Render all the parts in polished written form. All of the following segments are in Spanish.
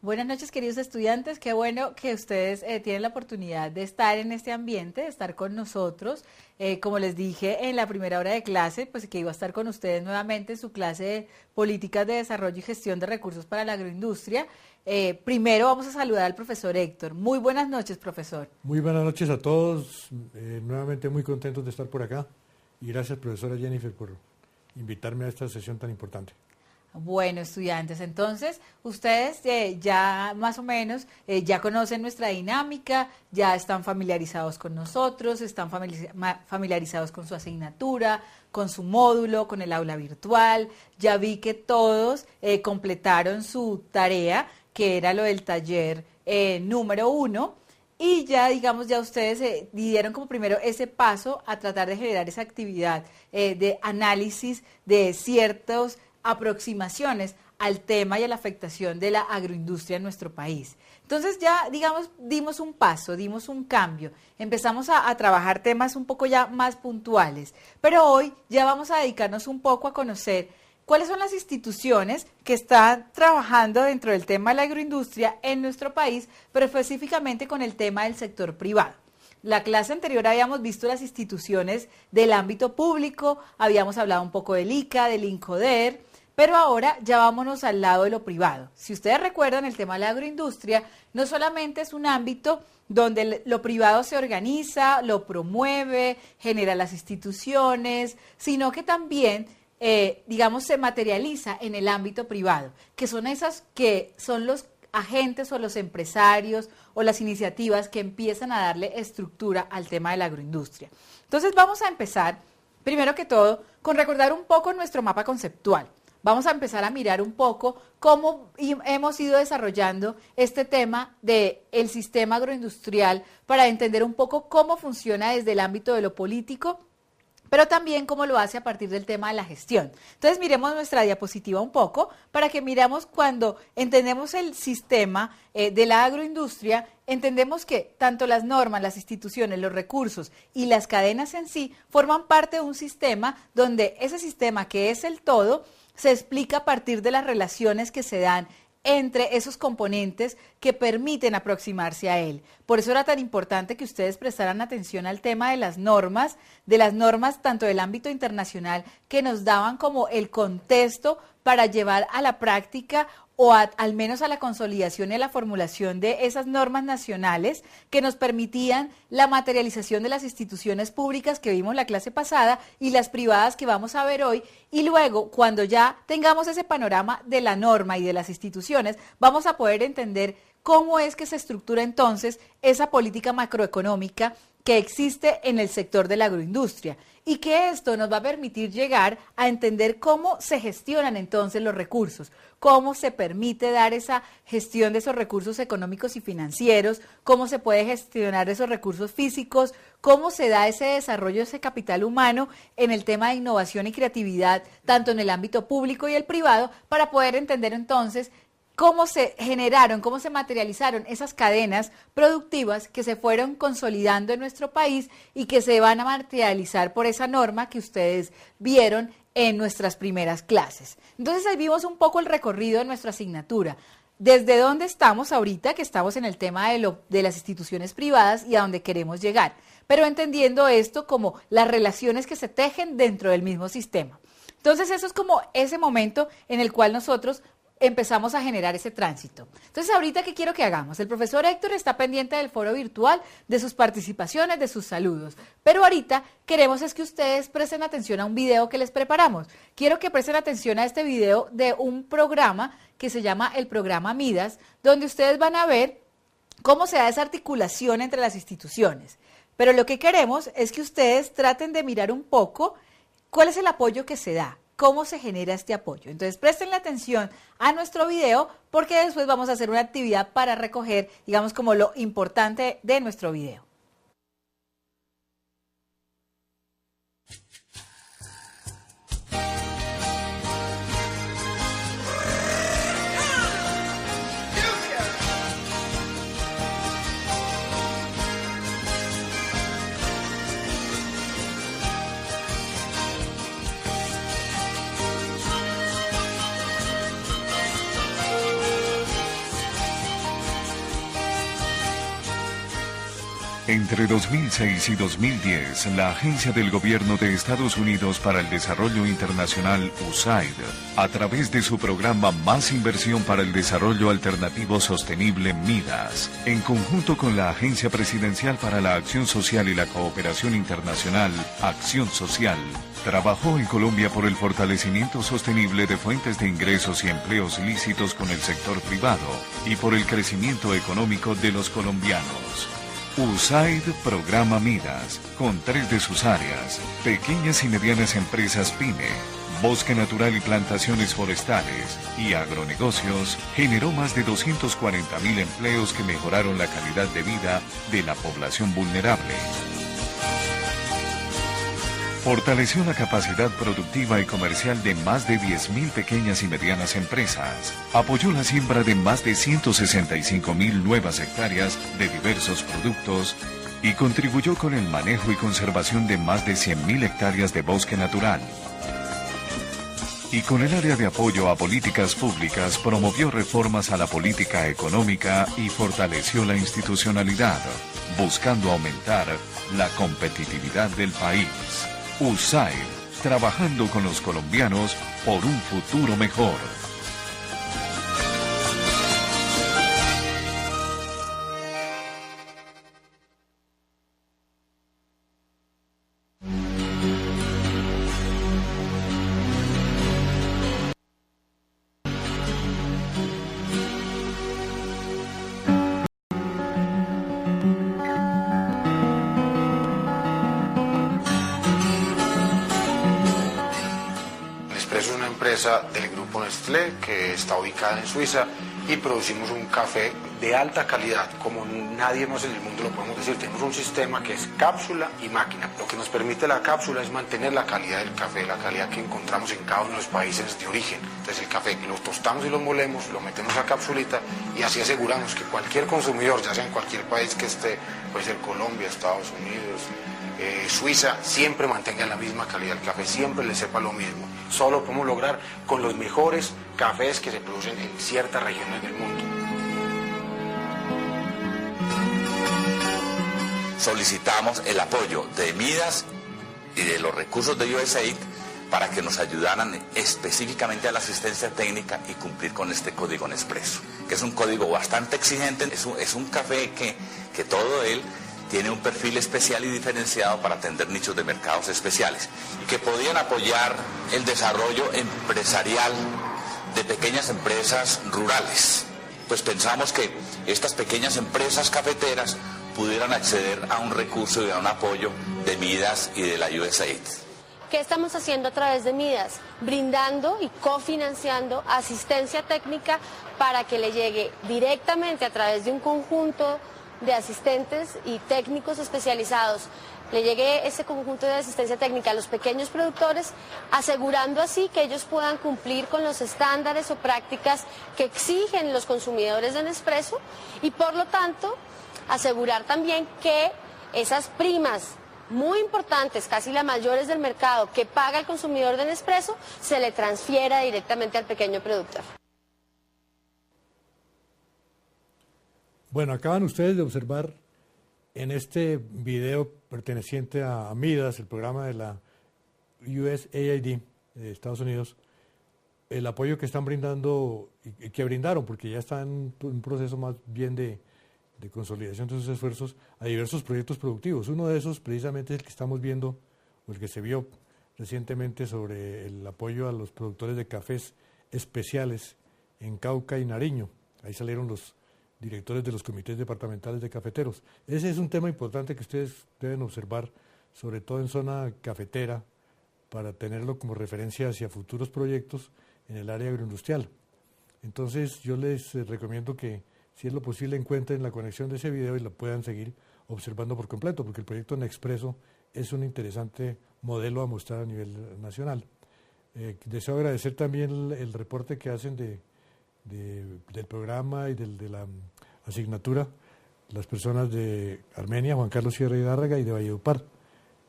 Buenas noches, queridos estudiantes. Qué bueno que ustedes tienen la oportunidad de estar en este ambiente, de estar con nosotros. Como les dije en la primera hora de clase, pues que iba a estar con ustedes nuevamente en su clase de Políticas de Desarrollo y Gestión de Recursos para la Agroindustria. Primero vamos a saludar al profesor Héctor. Muy buenas noches, profesor. Muy buenas noches a todos. Nuevamente muy contentos de estar por acá. Y gracias, profesora Jennifer, por invitarme a esta sesión tan importante. Bueno, estudiantes, entonces ustedes ya más o menos ya conocen nuestra dinámica, ya están familiarizados con nosotros, están familiarizados con su asignatura, con su módulo, con el aula virtual. Ya vi que todos completaron su tarea, que era lo del taller número 1. Y ya, digamos, ya ustedes dieron como primero ese paso a tratar de generar esa actividad de análisis de ciertos aproximaciones al tema y a la afectación de la agroindustria en nuestro país. Entonces ya, digamos, dimos un paso, dimos un cambio, empezamos a trabajar temas un poco ya más puntuales, pero hoy ya vamos a dedicarnos un poco a conocer cuáles son las instituciones que están trabajando dentro del tema de la agroindustria en nuestro país, pero específicamente con el tema del sector privado. La clase anterior habíamos visto las instituciones del ámbito público, habíamos hablado un poco del ICA, del INCODER, pero ahora ya vámonos al lado de lo privado. Si ustedes recuerdan, el tema de la agroindustria no solamente es un ámbito donde lo privado se organiza, lo promueve, genera las instituciones, sino que también, digamos, se materializa en el ámbito privado, que son esas que son los agentes o los empresarios o las iniciativas que empiezan a darle estructura al tema de la agroindustria. Entonces vamos a empezar, primero que todo, con recordar un poco nuestro mapa conceptual. Vamos a empezar a mirar un poco cómo hemos ido desarrollando este tema del sistema agroindustrial para entender un poco cómo funciona desde el ámbito de lo político, pero también cómo lo hace a partir del tema de la gestión. Entonces miremos nuestra diapositiva un poco para que miramos cuando entendemos el sistema de la agroindustria, entendemos que tanto las normas, las instituciones, los recursos y las cadenas en sí forman parte de un sistema donde ese sistema que es el todo se explica a partir de las relaciones que se dan entre esos componentes que permiten aproximarse a él. Por eso era tan importante que ustedes prestaran atención al tema de las normas tanto del ámbito internacional que nos daban como el contexto para llevar a la práctica o al menos a la consolidación y a la formulación de esas normas nacionales que nos permitían la materialización de las instituciones públicas que vimos la clase pasada y las privadas que vamos a ver hoy. Y luego, cuando ya tengamos ese panorama de la norma y de las instituciones, vamos a poder entender cómo es que se estructura entonces esa política macroeconómica que existe en el sector de la agroindustria y que esto nos va a permitir llegar a entender cómo se gestionan entonces los recursos, cómo se permite dar esa gestión de esos recursos económicos y financieros, cómo se puede gestionar esos recursos físicos, cómo se da ese desarrollo de ese capital humano en el tema de innovación y creatividad, tanto en el ámbito público y el privado, para poder entender entonces cómo se generaron, cómo se materializaron esas cadenas productivas que se fueron consolidando en nuestro país y que se van a materializar por esa norma que ustedes vieron en nuestras primeras clases. Entonces ahí vimos un poco el recorrido de nuestra asignatura. Desde dónde estamos ahorita, que estamos en el tema de las instituciones privadas y a dónde queremos llegar, pero entendiendo esto como las relaciones que se tejen dentro del mismo sistema. Entonces eso es como ese momento en el cual nosotros empezamos a generar ese tránsito. Entonces, ahorita, ¿qué quiero que hagamos? El profesor Héctor está pendiente del foro virtual, de sus participaciones, de sus saludos. Pero ahorita queremos es que ustedes presten atención a un video que les preparamos. Quiero que presten atención a este video de un programa que se llama el programa Midas, donde ustedes van a ver cómo se da esa articulación entre las instituciones. Pero lo que queremos es que ustedes traten de mirar un poco cuál es el apoyo que se da, cómo se genera este apoyo. Entonces, prestenle atención a nuestro video porque después vamos a hacer una actividad para recoger, digamos, como lo importante de nuestro video. Entre 2006 y 2010, la Agencia del Gobierno de Estados Unidos para el Desarrollo Internacional, USAID, a través de su programa Más Inversión para el Desarrollo Alternativo Sostenible, MIDAS, en conjunto con la Agencia Presidencial para la Acción Social y la Cooperación Internacional, Acción Social, trabajó en Colombia por el fortalecimiento sostenible de fuentes de ingresos y empleos lícitos con el sector privado y por el crecimiento económico de los colombianos. USAID Programa MIDAS, con 3 de sus áreas: pequeñas y medianas empresas PYME, bosque natural y plantaciones forestales y agronegocios, generó más de 240.000 empleos que mejoraron la calidad de vida de la población vulnerable. Fortaleció la capacidad productiva y comercial de más de 10.000 pequeñas y medianas empresas. Apoyó la siembra de más de 165.000 nuevas hectáreas de diversos productos y contribuyó con el manejo y conservación de más de 100.000 hectáreas de bosque natural. Y con el área de apoyo a políticas públicas promovió reformas a la política económica y fortaleció la institucionalidad, buscando aumentar la competitividad del país. USAID, trabajando con los colombianos por un futuro mejor. Nespresso es una empresa del grupo Nestlé que está ubicada en Suiza y producimos un café de alta calidad, como nadie más en el mundo lo podemos decir. Tenemos un sistema que es cápsula y máquina. Lo que nos permite la cápsula es mantener la calidad del café, la calidad que encontramos en cada uno de los países de origen. Entonces el café lo tostamos y lo molemos, lo metemos a capsulita y así aseguramos que cualquier consumidor, ya sea en cualquier país que esté, puede ser Colombia, Estados Unidos, Suiza, siempre mantenga la misma calidad del café, siempre le sepa lo mismo. Solo lo podemos lograr con los mejores cafés que se producen en ciertas regiones del mundo. Solicitamos el apoyo de MIDAS y de los recursos de USAID para que nos ayudaran específicamente a la asistencia técnica y cumplir con este código Nespresso, que es un código bastante exigente, es un café que todo él tiene un perfil especial y diferenciado para atender nichos de mercados especiales y que podían apoyar el desarrollo empresarial de pequeñas empresas rurales. Pues pensamos que estas pequeñas empresas cafeteras pudieran acceder a un recurso y a un apoyo de MIDAS y de la USAID. ¿Qué estamos haciendo a través de MIDAS? Brindando y cofinanciando asistencia técnica para que le llegue directamente a través de un conjunto de asistentes y técnicos especializados, le llegue ese conjunto de asistencia técnica a los pequeños productores, asegurando así que ellos puedan cumplir con los estándares o prácticas que exigen los consumidores de Nespresso y por lo tanto asegurar también que esas primas muy importantes, casi las mayores del mercado, que paga el consumidor de Nespresso, se le transfiera directamente al pequeño productor. Bueno, acaban ustedes de observar en este video perteneciente a MIDAS, el programa de la USAID de Estados Unidos, el apoyo que están brindando y que brindaron, porque ya está en un proceso más bien de consolidación de sus esfuerzos a diversos proyectos productivos. Uno de esos precisamente es el que estamos viendo, o el que se vio recientemente sobre el apoyo a los productores de cafés especiales en Cauca y Nariño. Ahí salieron los directores de los comités departamentales de cafeteros. Ese es un tema importante que ustedes deben observar, sobre todo en zona cafetera, para tenerlo como referencia hacia futuros proyectos en el área agroindustrial. Entonces yo les recomiendo que, si es lo posible, encuentren la conexión de ese video y lo puedan seguir observando por completo, porque el proyecto Nespresso es un interesante modelo a mostrar a nivel nacional. Deseo agradecer también el reporte que hacen del programa y de la asignatura, las personas de Armenia, Juan Carlos Sierra Hidárraga, y de Valledupar.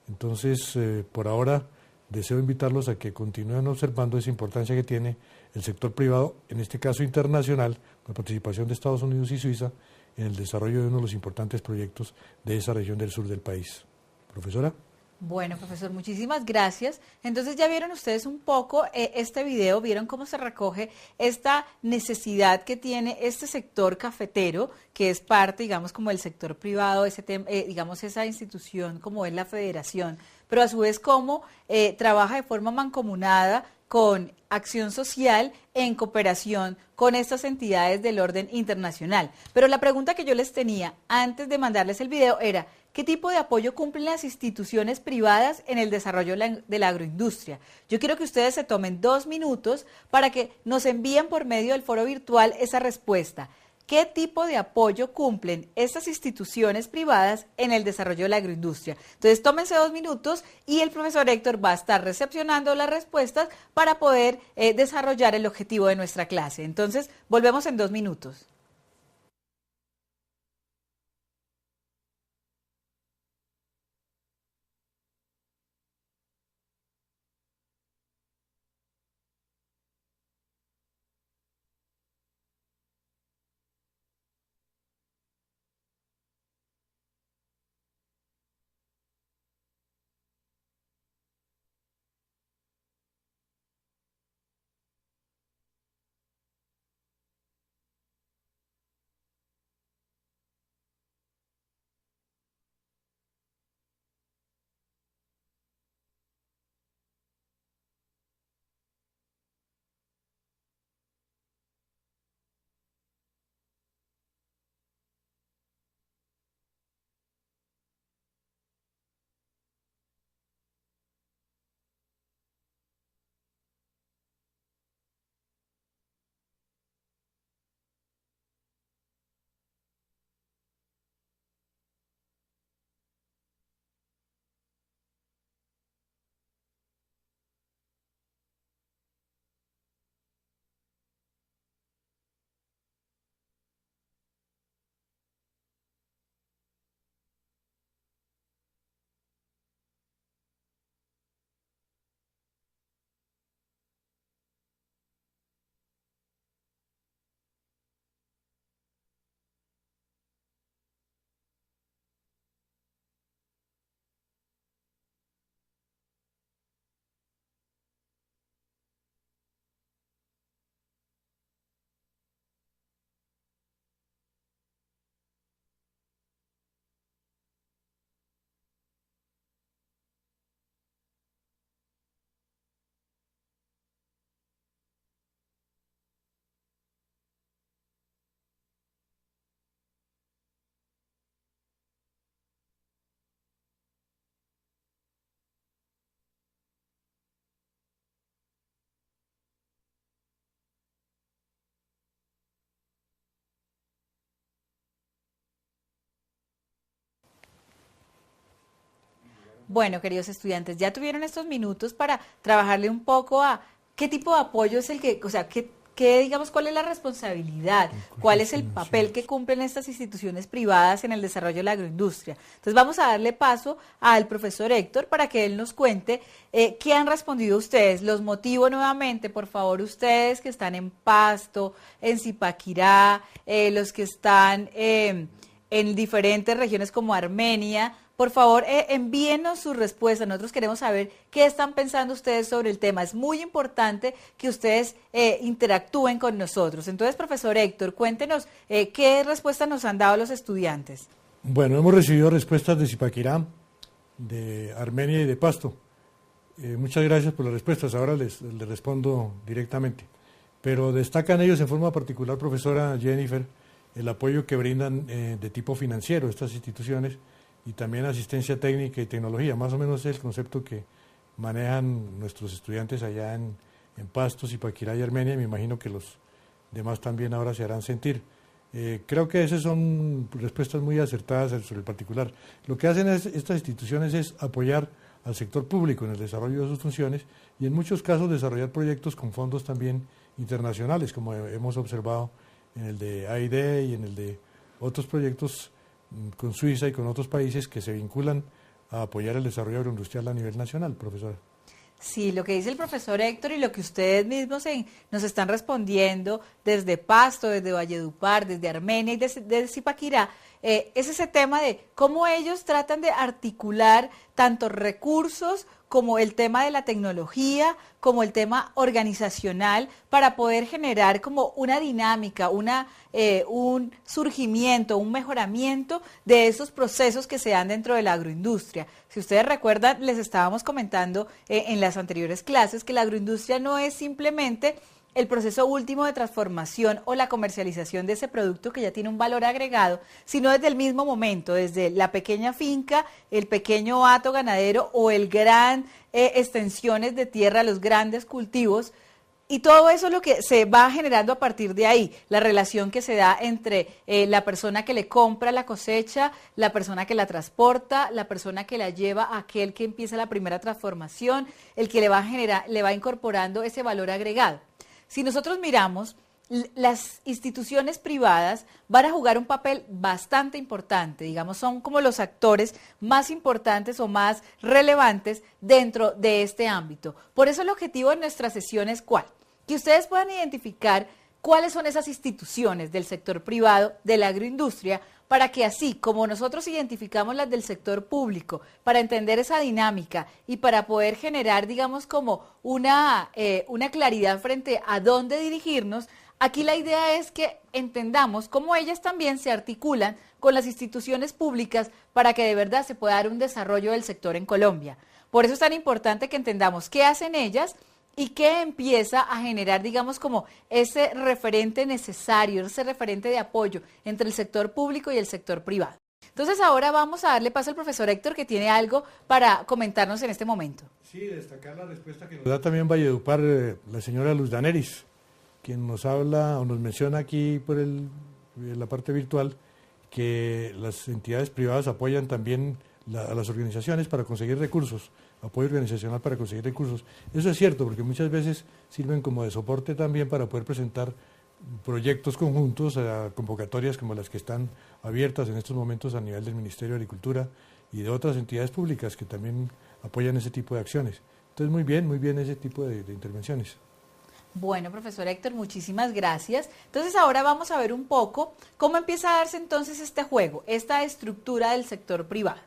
Entonces, por ahora, deseo invitarlos a que continúen observando esa importancia que tiene el sector privado, en este caso internacional, con participación de Estados Unidos y Suiza, en el desarrollo de uno de los importantes proyectos de esa región del sur del país. Profesora. Bueno, profesor, muchísimas gracias. Entonces ya vieron ustedes un poco este video, vieron cómo se recoge esta necesidad que tiene este sector cafetero, que es parte, digamos, como del sector privado, digamos, esa institución como es la federación, pero a su vez cómo trabaja de forma mancomunada con acción social en cooperación con estas entidades del orden internacional. Pero la pregunta que yo les tenía antes de mandarles el video era, ¿qué tipo de apoyo cumplen las instituciones privadas en el desarrollo de la agroindustria? Yo quiero que ustedes se tomen 2 minutos para que nos envíen por medio del foro virtual esa respuesta. ¿Qué tipo de apoyo cumplen estas instituciones privadas en el desarrollo de la agroindustria? Entonces, tómense 2 minutos y el profesor Héctor va a estar recepcionando las respuestas para poder desarrollar el objetivo de nuestra clase. Entonces, volvemos en 2 minutos. Bueno, queridos estudiantes, ya tuvieron estos minutos para trabajarle un poco a qué tipo de apoyo es el que, o sea, digamos, cuál es la responsabilidad, cuál es el papel que cumplen estas instituciones privadas en el desarrollo de la agroindustria. Entonces vamos a darle paso al profesor Héctor para que él nos cuente qué han respondido ustedes. Los motivo nuevamente, por favor, ustedes que están en Pasto, en Zipaquirá, los que están en diferentes regiones como Armenia. Por favor, envíenos sus respuestas. Nosotros queremos saber qué están pensando ustedes sobre el tema. Es muy importante que ustedes interactúen con nosotros. Entonces, profesor Héctor, cuéntenos qué respuestas nos han dado los estudiantes. Bueno, hemos recibido respuestas de Zipaquirá, de Armenia y de Pasto. Muchas gracias por las respuestas. Ahora les respondo directamente. Pero destacan ellos en forma particular, profesora Jennifer, el apoyo que brindan de tipo financiero estas instituciones, y también asistencia técnica y tecnología. Más o menos es el concepto que manejan nuestros estudiantes allá en Pasto, Zipaquirá y Armenia. Me imagino que los demás también ahora se harán sentir. Creo que esas son respuestas muy acertadas sobre el particular. Lo que hacen estas instituciones es apoyar al sector público en el desarrollo de sus funciones y en muchos casos desarrollar proyectos con fondos también internacionales, como hemos observado en el de AID y en el de otros proyectos con Suiza y con otros países que se vinculan a apoyar el desarrollo agroindustrial a nivel nacional, profesora. Sí, lo que dice el profesor Héctor y lo que ustedes mismos nos están respondiendo desde Pasto, desde Valledupar, desde Armenia y desde Zipaquirá, es ese tema de cómo ellos tratan de articular tanto recursos como el tema de la tecnología, como el tema organizacional, para poder generar como una dinámica, un surgimiento, un mejoramiento de esos procesos que se dan dentro de la agroindustria. Si ustedes recuerdan, les estábamos comentando en las anteriores clases que la agroindustria no es simplemente el proceso último de transformación o la comercialización de ese producto que ya tiene un valor agregado, sino desde el mismo momento, desde la pequeña finca, el pequeño hato ganadero o el gran extensiones de tierra, los grandes cultivos, y todo eso es lo que se va generando a partir de ahí, la relación que se da entre la persona que le compra la cosecha, la persona que la transporta, la persona que la lleva a aquel que empieza la primera transformación, el que le va incorporando ese valor agregado. Si nosotros miramos, las instituciones privadas van a jugar un papel bastante importante, digamos, son como los actores más importantes o más relevantes dentro de este ámbito. Por eso el objetivo de nuestra sesión es ¿cuál? Que ustedes puedan identificar cuáles son esas instituciones del sector privado, de la agroindustria, para que así como nosotros identificamos las del sector público, para entender esa dinámica y para poder generar, digamos, como una claridad frente a dónde dirigirnos, aquí la idea es que entendamos cómo ellas también se articulan con las instituciones públicas para que de verdad se pueda dar un desarrollo del sector en Colombia. Por eso es tan importante que entendamos qué hacen ellas y qué empieza a generar, digamos, como ese referente necesario, ese referente de apoyo entre el sector público y el sector privado. Entonces ahora vamos a darle paso al profesor Héctor, que tiene algo para comentarnos en este momento. Sí, destacar la respuesta que nos da también Valledupar la señora Luz Daneris, quien nos habla o nos menciona aquí por la parte virtual que las entidades privadas apoyan también a las organizaciones para conseguir recursos, apoyo organizacional para conseguir recursos. Eso es cierto, porque muchas veces sirven como de soporte también para poder presentar proyectos conjuntos a convocatorias como las que están abiertas en estos momentos a nivel del Ministerio de Agricultura y de otras entidades públicas que también apoyan ese tipo de acciones. Entonces, muy bien ese tipo de intervenciones. Bueno, profesor Héctor, muchísimas gracias. Entonces ahora vamos a ver un poco cómo empieza a darse entonces este juego, esta estructura del sector privado.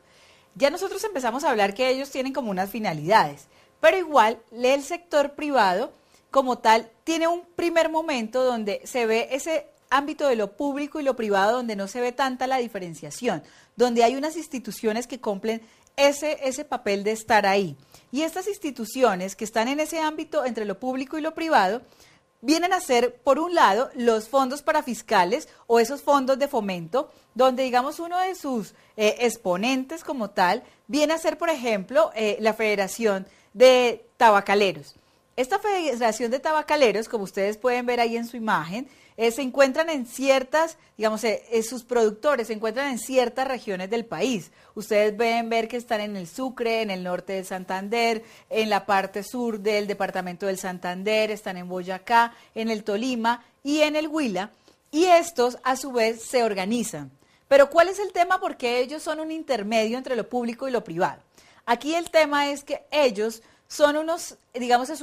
Ya nosotros empezamos a hablar que ellos tienen como unas finalidades, pero igual el sector privado como tal tiene un primer momento donde se ve ese ámbito de lo público y lo privado, donde no se ve tanta la diferenciación, donde hay unas instituciones que cumplen ese papel de estar ahí. Y estas instituciones que están en ese ámbito entre lo público y lo privado vienen a ser, por un lado, los fondos parafiscales o esos fondos de fomento, donde, digamos, uno de sus exponentes como tal viene a ser, por ejemplo, la Federación de Tabacaleros. Esta Federación de Tabacaleros, como ustedes pueden ver ahí en su imagen, se encuentran en ciertas, digamos, sus productores se encuentran en ciertas regiones del país. Ustedes pueden ver que están en el Sucre, en el norte de Santander, en la parte sur del departamento del Santander, están en Boyacá, en el Tolima y en el Huila, y estos a su vez se organizan. Pero ¿cuál es el tema? Porque ellos son un intermedio entre lo público y lo privado. Aquí el tema es que ellos son unos, digamos, es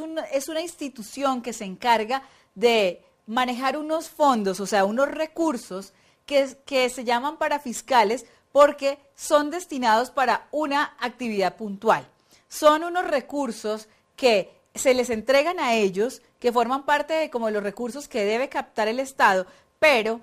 una institución que se encarga de manejar unos fondos, o sea, unos recursos que se llaman parafiscales porque son destinados para una actividad puntual. Son unos recursos que se les entregan a ellos, que forman parte de como los recursos que debe captar el Estado, pero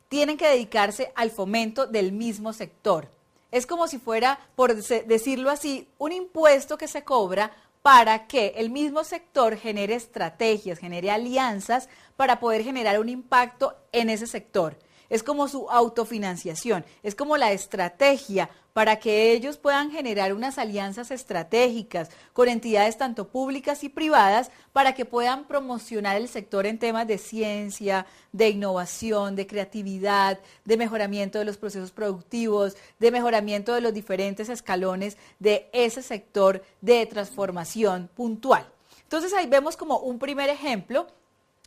tienen que dedicarse al fomento del mismo sector. Es como si fuera, por decirlo así, un impuesto que se cobra para que el mismo sector genere estrategias, genere alianzas para poder generar un impacto en ese sector. Es como su autofinanciación, es como la estrategia para que ellos puedan generar unas alianzas estratégicas con entidades tanto públicas y privadas para que puedan promocionar el sector en temas de ciencia, de innovación, de creatividad, de mejoramiento de los procesos productivos, de mejoramiento de los diferentes escalones de ese sector de transformación puntual. Entonces ahí vemos como un primer ejemplo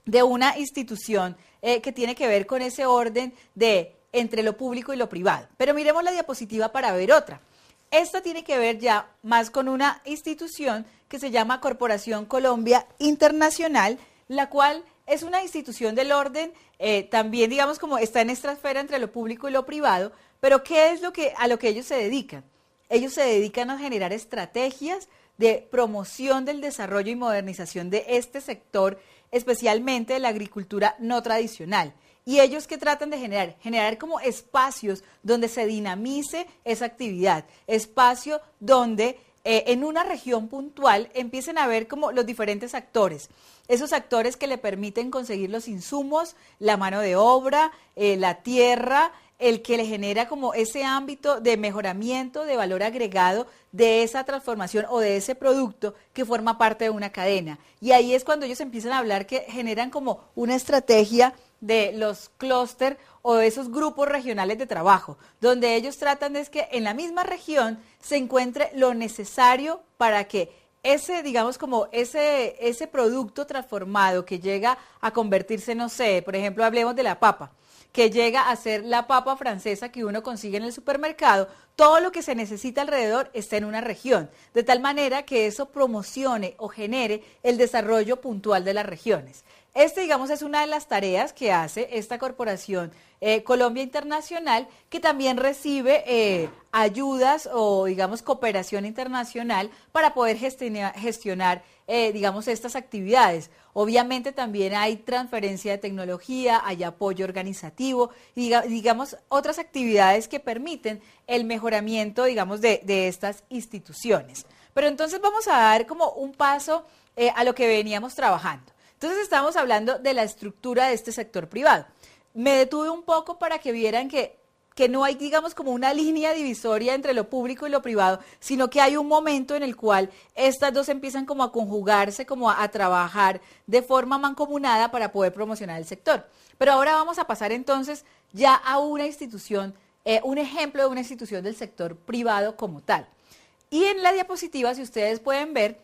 de una institución que tiene que ver con ese orden de entre lo público y lo privado. Pero miremos la diapositiva para ver otra. Esta tiene que ver ya más con una institución que se llama Corporación Colombia Internacional, la cual es una institución del orden, también digamos como está en esta esfera entre lo público y lo privado, pero ¿qué es a lo que ellos se dedican? Ellos se dedican a generar estrategias de promoción del desarrollo y modernización de este sector, especialmente de la agricultura no tradicional. ¿Y ellos qué tratan de generar? Generar como espacios donde se dinamice esa actividad, espacio donde en una región puntual empiecen a ver como los diferentes actores, esos actores que le permiten conseguir los insumos, la mano de obra, la tierra, el que le genera como ese ámbito de mejoramiento, de valor agregado de esa transformación o de ese producto que forma parte de una cadena. Y ahí es cuando ellos empiezan a hablar que generan como una estrategia de los clúster o de esos grupos regionales de trabajo, donde ellos tratan de que en la misma región se encuentre lo necesario para que ese, digamos, como ese producto transformado que llega a convertirse, no sé, por ejemplo, hablemos de la papa, que llega a ser la papa francesa que uno consigue en el supermercado, todo lo que se necesita alrededor está en una región, de tal manera que eso promocione o genere el desarrollo puntual de las regiones. Digamos, es una de las tareas que hace esta corporación Colombia Internacional, que también recibe ayudas o, digamos, cooperación internacional para poder gestionar digamos, estas actividades. Obviamente también hay transferencia de tecnología, hay apoyo organizativo y, digamos, otras actividades que permiten el mejoramiento, digamos, de estas instituciones. Pero entonces vamos a dar como un paso a lo que veníamos trabajando. Entonces estamos hablando de la estructura de este sector privado. Me detuve un poco para que vieran que no hay, digamos, como una línea divisoria entre lo público y lo privado, sino que hay un momento en el cual estas dos empiezan como a conjugarse, como a trabajar de forma mancomunada para poder promocionar el sector. Pero ahora vamos a pasar entonces ya a una institución, un ejemplo de una institución del sector privado como tal. Y en la diapositiva, si ustedes pueden ver,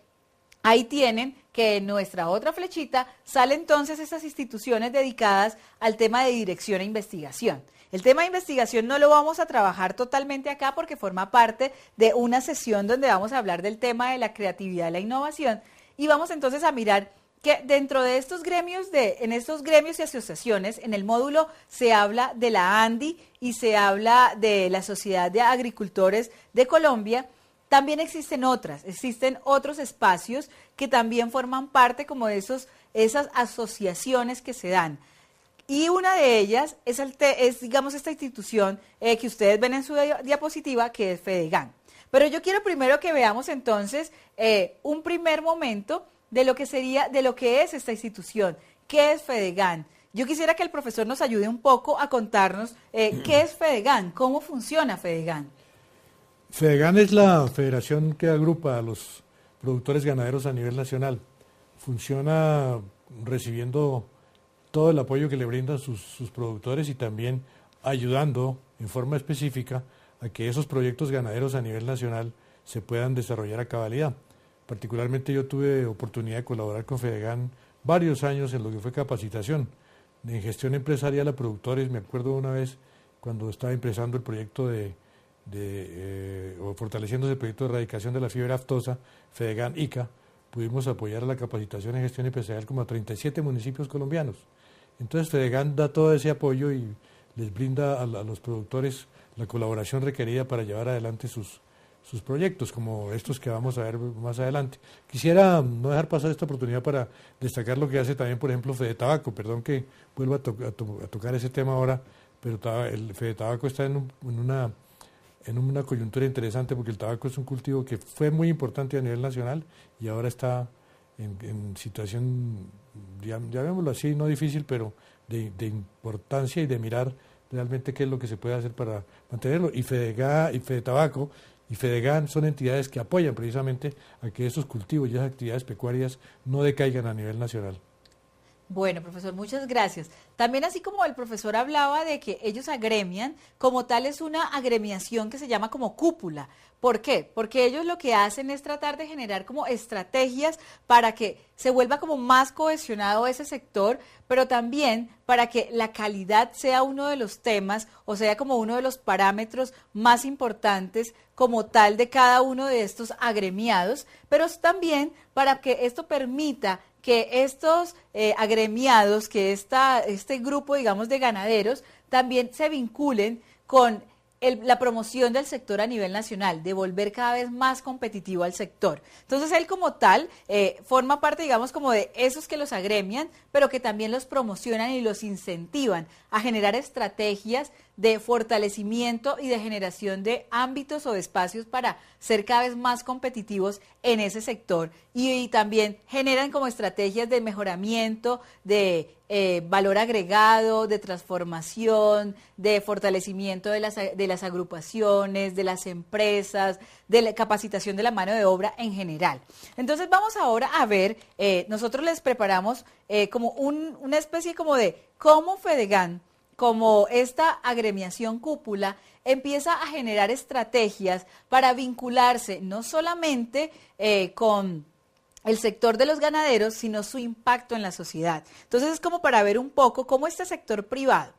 ahí tienen que en nuestra otra flechita salen entonces estas instituciones dedicadas al tema de dirección e investigación. El tema de investigación no lo vamos a trabajar totalmente acá porque forma parte de una sesión donde vamos a hablar del tema de la creatividad y la innovación y vamos entonces a mirar que dentro de estos gremios, en estos gremios y asociaciones, en el módulo se habla de la ANDI y se habla de la Sociedad de Agricultores de Colombia. También existen otros espacios que también forman parte como de esas asociaciones que se dan. Y una de ellas es digamos, esta institución que ustedes ven en su diapositiva, que es FEDEGAN. Pero yo quiero primero que veamos entonces un primer momento de lo que es esta institución. ¿Qué es FEDEGAN? Yo quisiera que el profesor nos ayude un poco a contarnos qué es FEDEGAN, cómo funciona FEDEGAN. FEDEGAN es la federación que agrupa a los productores ganaderos a nivel nacional. Funciona recibiendo todo el apoyo que le brindan sus productores y también ayudando en forma específica a que esos proyectos ganaderos a nivel nacional se puedan desarrollar a cabalidad. Particularmente yo tuve oportunidad de colaborar con FEDEGAN varios años en lo que fue capacitación en gestión empresarial a productores. Me acuerdo una vez cuando estaba empezando el proyecto o fortaleciéndose el proyecto de erradicación de la fiebre aftosa, FEDEGAN ICA, pudimos apoyar a la capacitación en gestión empresarial como a 37 municipios colombianos. Entonces FEDEGAN da todo ese apoyo y les brinda a los productores la colaboración requerida para llevar adelante sus proyectos, como estos que vamos a ver más adelante. Quisiera no dejar pasar esta oportunidad para destacar lo que hace también, por ejemplo, FEDETABACO. Perdón que vuelva a tocar ese tema ahora, pero el FEDETABACO está en una coyuntura interesante porque el tabaco es un cultivo que fue muy importante a nivel nacional y ahora está en situación, llamémoslo así, no difícil, pero de importancia y de mirar realmente qué es lo que se puede hacer para mantenerlo. Y FEDETABACO y FEDEGAN son entidades que apoyan precisamente a que esos cultivos y esas actividades pecuarias no decaigan a nivel nacional. Bueno, profesor, muchas gracias. También así como el profesor hablaba de que ellos agremian, como tal es una agremiación que se llama como cúpula. ¿Por qué? Porque ellos lo que hacen es tratar de generar como estrategias para que se vuelva como más cohesionado ese sector, pero también para que la calidad sea uno de los temas, o sea, como uno de los parámetros más importantes como tal de cada uno de estos agremiados, pero también para que esto permita que estos agremiados, que este grupo, digamos, de ganaderos, también se vinculen con la promoción del sector a nivel nacional, de volver cada vez más competitivo al sector. Entonces, él como tal forma parte, digamos, como de esos que los agremian, pero que también los promocionan y los incentivan a generar estrategias de fortalecimiento y de generación de ámbitos o de espacios para ser cada vez más competitivos en ese sector y también generan como estrategias de mejoramiento, de valor agregado, de transformación, de fortalecimiento de las agrupaciones, de las empresas, de la capacitación de la mano de obra en general. Entonces vamos ahora a ver, nosotros les preparamos como una especie como de cómo Fedegan, como esta agremiación cúpula, empieza a generar estrategias para vincularse no solamente con el sector de los ganaderos, sino su impacto en la sociedad. Entonces es como para ver un poco cómo este sector privado,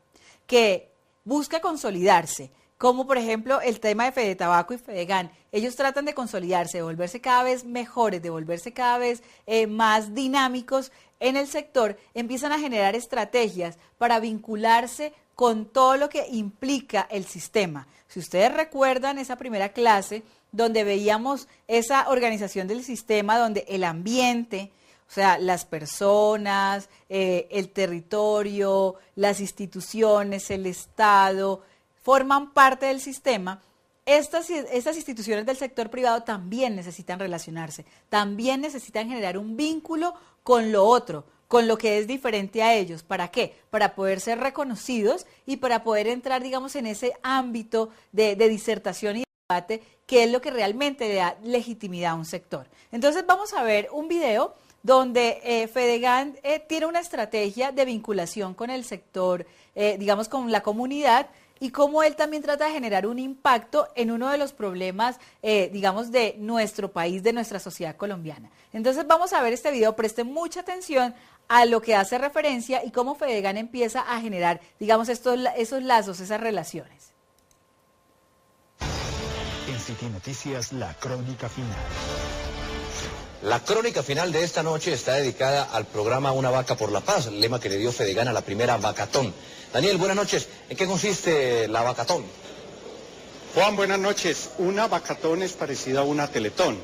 que busca consolidarse, como por ejemplo el tema de Fedetabaco y Fedegan, ellos tratan de consolidarse, de volverse cada vez mejores, de volverse cada vez más dinámicos en el sector, empiezan a generar estrategias para vincularse con todo lo que implica el sistema. Si ustedes recuerdan esa primera clase donde veíamos esa organización del sistema, donde el ambiente, o sea, las personas, el territorio, las instituciones, el Estado, forman parte del sistema. Estas instituciones del sector privado también necesitan relacionarse, también necesitan generar un vínculo con lo otro, con lo que es diferente a ellos. ¿Para qué? Para poder ser reconocidos y para poder entrar, digamos, en ese ámbito de disertación y debate, que es lo que realmente le da legitimidad a un sector. Entonces vamos a ver un video donde Fedegan tiene una estrategia de vinculación con el sector, digamos, con la comunidad, y cómo él también trata de generar un impacto en uno de los problemas, digamos, de nuestro país, de nuestra sociedad colombiana. Entonces vamos a ver este video, presten mucha atención a lo que hace referencia y cómo Fedegan empieza a generar, digamos, esos lazos, esas relaciones. En City Noticias, la crónica final. La crónica final de esta noche está dedicada al programa Una Vaca por la Paz, el lema que le dio Fedegan a la primera vacatón. Daniel, buenas noches. ¿En qué consiste la vacatón? Juan, buenas noches. Una vacatón es parecida a una teletón,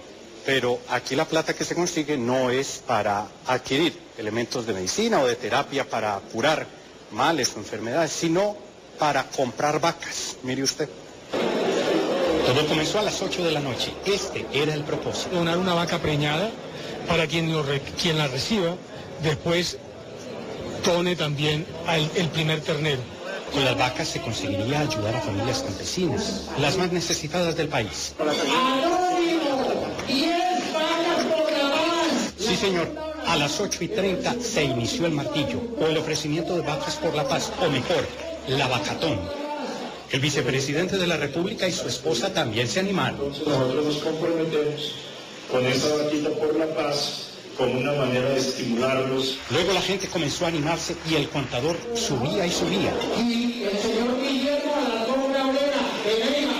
pero aquí la plata que se consigue no es para adquirir elementos de medicina o de terapia para curar males o enfermedades, sino para comprar vacas. Mire usted. Todo comenzó a las 8 de la noche. Este era el propósito. Donar una vaca preñada para quien la reciba, después done también el primer ternero. Con las vacas se conseguiría ayudar a familias campesinas, las más necesitadas del país. Sí, señor. A las 8:30 se inició el martillo, o el ofrecimiento de vacas por la paz, o mejor, la vacatón. El vicepresidente de la República y su esposa también se animaron. Nosotros nos comprometemos con esta vaquita por la paz como una manera de estimularlos. Luego la gente comenzó a animarse y el contador subía y subía. Y el señor Guillermo a la Sombra Obrera, que diga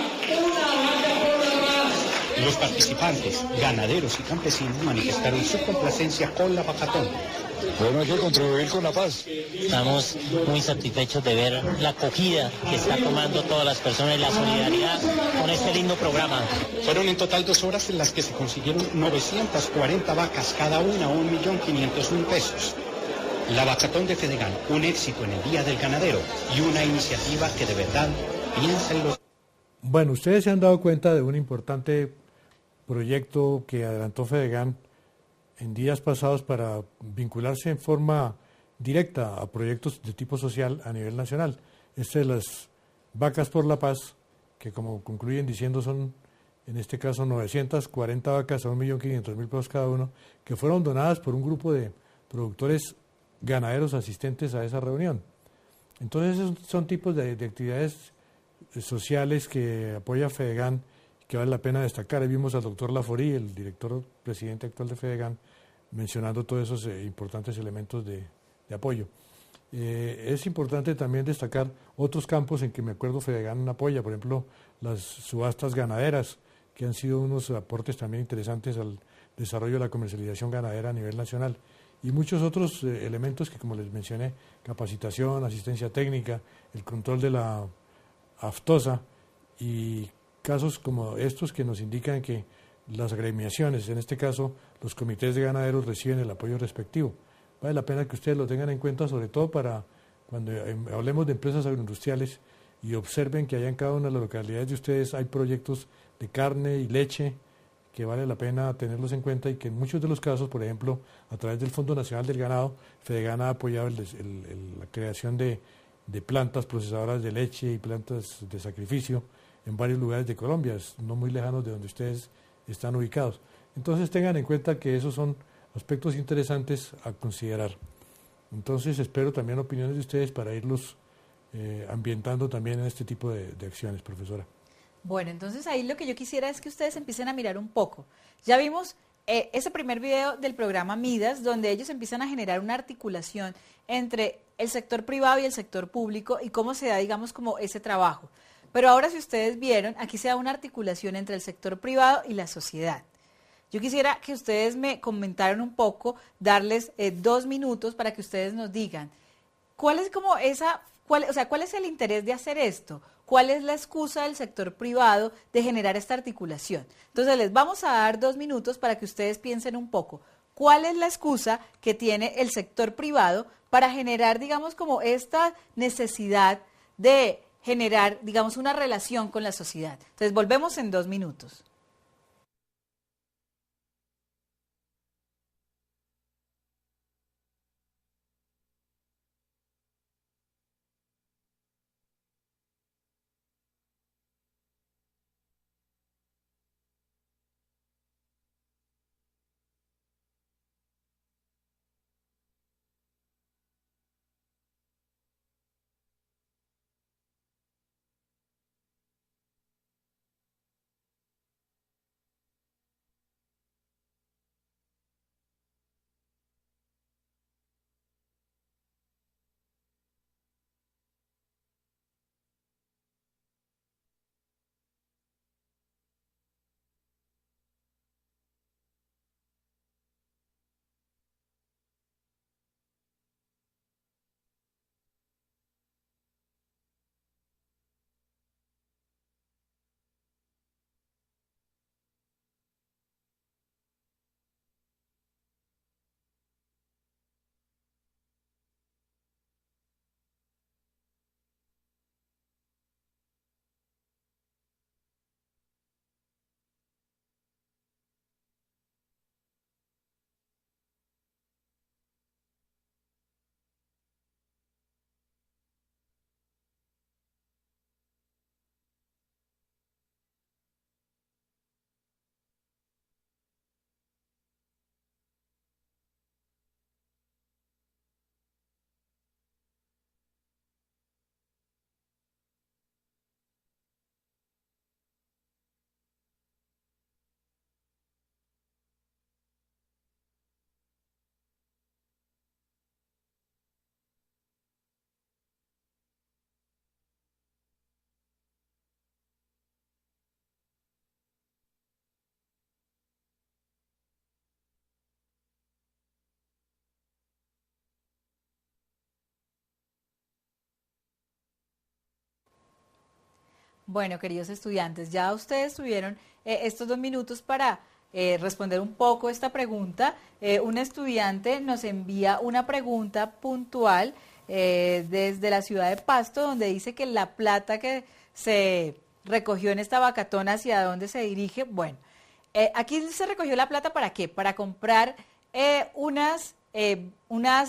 una vaca por la paz. Los participantes, ganaderos y campesinos, manifestaron su complacencia con la vacatón. Bueno, hay que contribuir con la paz. Estamos muy satisfechos de ver la acogida que está tomando todas las personas y la solidaridad con este lindo programa. Fueron en total 2 horas en las que se consiguieron 940 vacas, cada una 1.500.000 pesos. La vacatón de Fedegan, un éxito en el Día del Ganadero y una iniciativa que de verdad piensa en los... Bueno, ustedes se han dado cuenta de un importante proyecto que adelantó Fedegan en días pasados para vincularse en forma directa a proyectos de tipo social a nivel nacional. Este de las vacas por la paz, que como concluyen diciendo son, en este caso, 940 vacas a 1.500.000 pesos cada uno, que fueron donadas por un grupo de productores ganaderos asistentes a esa reunión. Entonces esos son tipos de actividades sociales que apoya Fedegan, que vale la pena destacar. Ahí vimos al doctor Laforí, el director presidente actual de Fedegan, mencionando todos esos importantes elementos de apoyo. Es importante también destacar otros campos en que me acuerdo Fedegan apoya, por ejemplo, las subastas ganaderas, que han sido unos aportes también interesantes al desarrollo de la comercialización ganadera a nivel nacional. Y muchos otros elementos que, como les mencioné, capacitación, asistencia técnica, el control de la aftosa y casos como estos que nos indican que las agremiaciones, en este caso los comités de ganaderos, reciben el apoyo respectivo. Vale la pena que ustedes lo tengan en cuenta, sobre todo para cuando hablemos de empresas agroindustriales y observen que allá en cada una de las localidades de ustedes hay proyectos de carne y leche que vale la pena tenerlos en cuenta, y que en muchos de los casos, por ejemplo, a través del Fondo Nacional del Ganado, Fedegan ha apoyado la creación de plantas procesadoras de leche y plantas de sacrificio en varios lugares de Colombia, no muy lejanos de donde ustedes están ubicados. Entonces tengan en cuenta que esos son aspectos interesantes a considerar. Entonces espero también opiniones de ustedes para irlos ambientando también en este tipo de acciones, profesora. Bueno, entonces ahí lo que yo quisiera es que ustedes empiecen a mirar un poco. Ya vimos ese primer video del programa Midas, donde ellos empiezan a generar una articulación entre el sector privado y el sector público y cómo se da, digamos, como ese trabajo. Pero ahora, si ustedes vieron, aquí se da una articulación entre el sector privado y la sociedad. Yo quisiera que ustedes me comentaran un poco, darles 2 minutos para que ustedes nos digan cuál es como cuál es el interés de hacer esto, cuál es la excusa del sector privado de generar esta articulación. Entonces les vamos a dar 2 minutos para que ustedes piensen un poco cuál es la excusa que tiene el sector privado para generar, digamos, como esta necesidad de generar, digamos, una relación con la sociedad. Entonces volvemos en 2 minutos. Bueno, queridos estudiantes, ya ustedes tuvieron estos 2 minutos para responder un poco esta pregunta. Un estudiante nos envía una pregunta puntual desde la ciudad de Pasto, donde dice que la plata que se recogió en esta vacatón, ¿hacia dónde se dirige? Bueno, aquí se recogió la plata, ¿para qué? Para comprar unas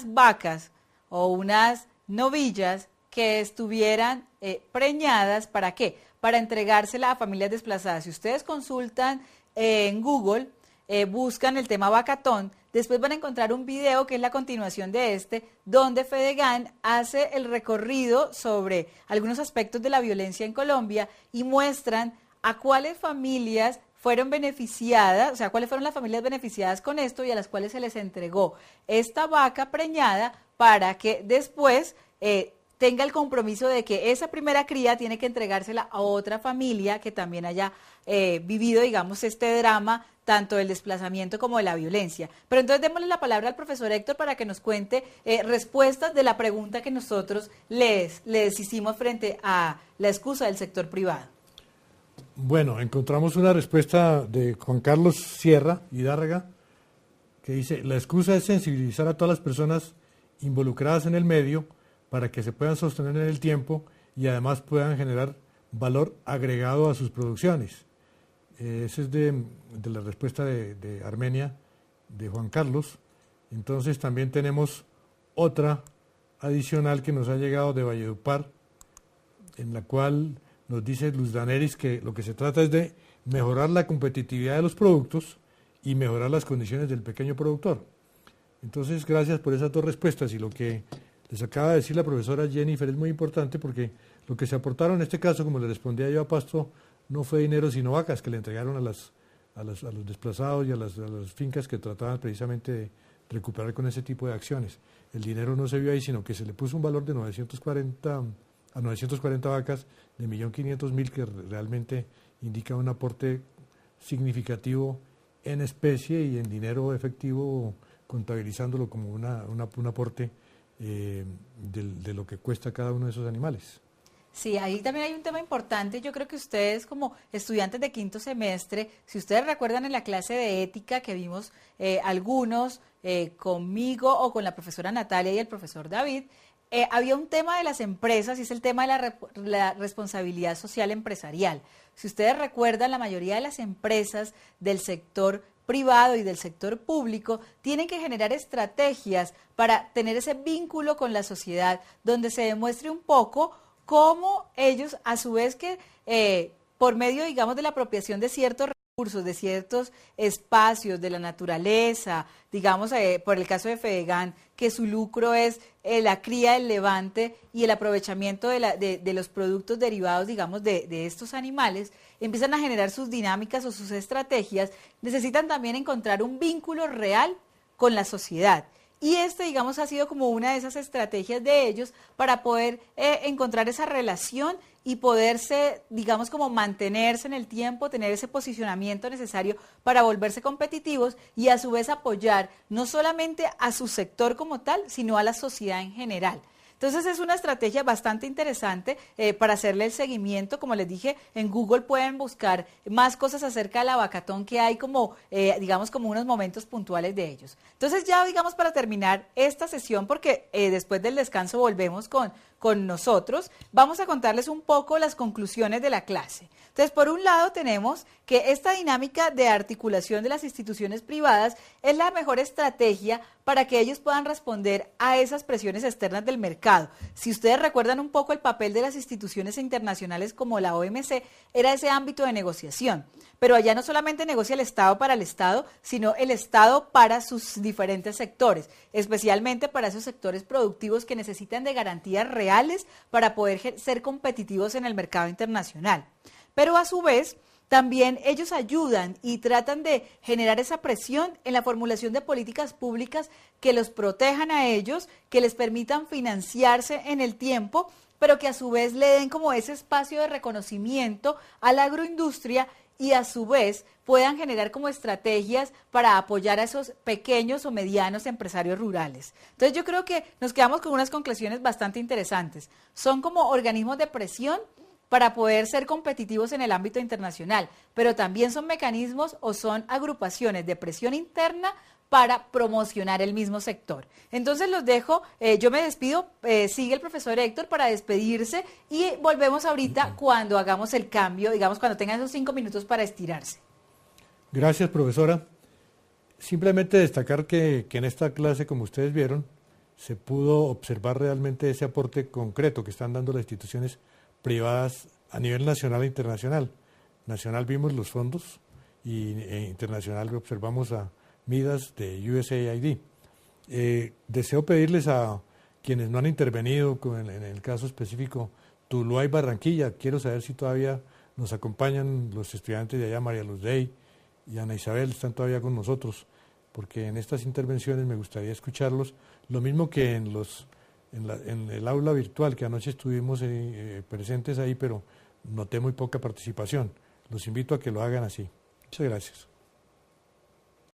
vacas o unas novillas que estuvieran preñadas. ¿Para qué? Para entregársela a familias desplazadas. Si ustedes consultan en Google, buscan el tema vacatón, después van a encontrar un video que es la continuación de este, donde Fedegan hace el recorrido sobre algunos aspectos de la violencia en Colombia y muestran a cuáles familias fueron beneficiadas, o sea, cuáles fueron las familias beneficiadas con esto y a las cuales se les entregó esta vaca preñada para que después tenga el compromiso de que esa primera cría tiene que entregársela a otra familia que también haya vivido, digamos, este drama, tanto del desplazamiento como de la violencia. Pero entonces démosle la palabra al profesor Héctor para que nos cuente respuestas de la pregunta que nosotros les hicimos frente a la excusa del sector privado. Bueno, encontramos una respuesta de Juan Carlos Sierra Hidárraga, que dice: la excusa es sensibilizar a todas las personas involucradas en el medio para que se puedan sostener en el tiempo y además puedan generar valor agregado a sus producciones. Esa es de la respuesta de Armenia, de Juan Carlos. Entonces también tenemos otra adicional que nos ha llegado de Valledupar, en la cual nos dice Luz Daneris que lo que se trata es de mejorar la competitividad de los productos y mejorar las condiciones del pequeño productor. Entonces, gracias por esas dos respuestas, y lo que les acaba de decir la profesora Jennifer es muy importante, porque lo que se aportaron en este caso, como le respondía yo a Pasto, no fue dinero sino vacas que le entregaron a los desplazados y a las fincas que trataban precisamente de recuperar con ese tipo de acciones. El dinero no se vio ahí, sino que se le puso un valor de 940 vacas de 1.500.000, que realmente indica un aporte significativo en especie y en dinero efectivo, contabilizándolo como un aporte de lo que cuesta cada uno de esos animales. Sí, ahí también hay un tema importante. Yo creo que ustedes, como estudiantes de quinto semestre, si ustedes recuerdan en la clase de ética que vimos algunos conmigo o con la profesora Natalia y el profesor David, había un tema de las empresas, y es el tema de la responsabilidad social empresarial. Si ustedes recuerdan, la mayoría de las empresas del sector privado y del sector público tienen que generar estrategias para tener ese vínculo con la sociedad, donde se demuestre un poco cómo ellos, a su vez, que por medio, digamos, de la apropiación de ciertos recursos, de ciertos espacios de la naturaleza, digamos, por el caso de Fedegan, que su lucro es la cría del levante y el aprovechamiento de los productos derivados, digamos, de estos animales, empiezan a generar sus dinámicas o sus estrategias, necesitan también encontrar un vínculo real con la sociedad. Y digamos, ha sido como una de esas estrategias de ellos para poder encontrar esa relación y poderse, digamos, como mantenerse en el tiempo, tener ese posicionamiento necesario para volverse competitivos y a su vez apoyar no solamente a su sector como tal, sino a la sociedad en general. Entonces es una estrategia bastante interesante para hacerle el seguimiento. Como les dije, en Google pueden buscar más cosas acerca de la vacatón, que hay como, digamos, como unos momentos puntuales de ellos. Entonces ya, digamos, para terminar esta sesión, porque después del descanso volvemos con nosotros, vamos a contarles un poco las conclusiones de la clase. Entonces, por un lado tenemos que esta dinámica de articulación de las instituciones privadas es la mejor estrategia para que ellos puedan responder a esas presiones externas del mercado. Si ustedes recuerdan un poco, el papel de las instituciones internacionales como la OMC era ese ámbito de negociación, pero allá no solamente negocia el Estado para el Estado, sino el Estado para sus diferentes sectores, especialmente para esos sectores productivos que necesitan de garantías reales para poder ser competitivos en el mercado internacional. Pero a su vez, también ellos ayudan y tratan de generar esa presión en la formulación de políticas públicas que los protejan a ellos, que les permitan financiarse en el tiempo, pero que a su vez le den como ese espacio de reconocimiento a la agroindustria y a su vez puedan generar como estrategias para apoyar a esos pequeños o medianos empresarios rurales. Entonces yo creo que nos quedamos con unas conclusiones bastante interesantes. Son como organismos de presión para poder ser competitivos en el ámbito internacional, pero también son mecanismos o son agrupaciones de presión interna para promocionar el mismo sector. Entonces los dejo, yo me despido, sigue el profesor Héctor para despedirse y volvemos ahorita cuando hagamos el cambio, digamos cuando tengan esos 5 minutos para estirarse. Gracias, profesora. Simplemente destacar que en esta clase, como ustedes vieron, se pudo observar realmente ese aporte concreto que están dando las instituciones privadas a nivel nacional e internacional. Nacional vimos los fondos internacional observamos a Midas de USAID. Deseo pedirles a quienes no han intervenido en el caso específico Tuluá y Barranquilla, quiero saber si todavía nos acompañan los estudiantes de allá, María Luz Dey y Ana Isabel, están todavía con nosotros, porque en estas intervenciones me gustaría escucharlos, lo mismo que en el aula virtual, que anoche estuvimos presentes ahí, pero noté muy poca participación. Los invito a que lo hagan así. Muchas gracias.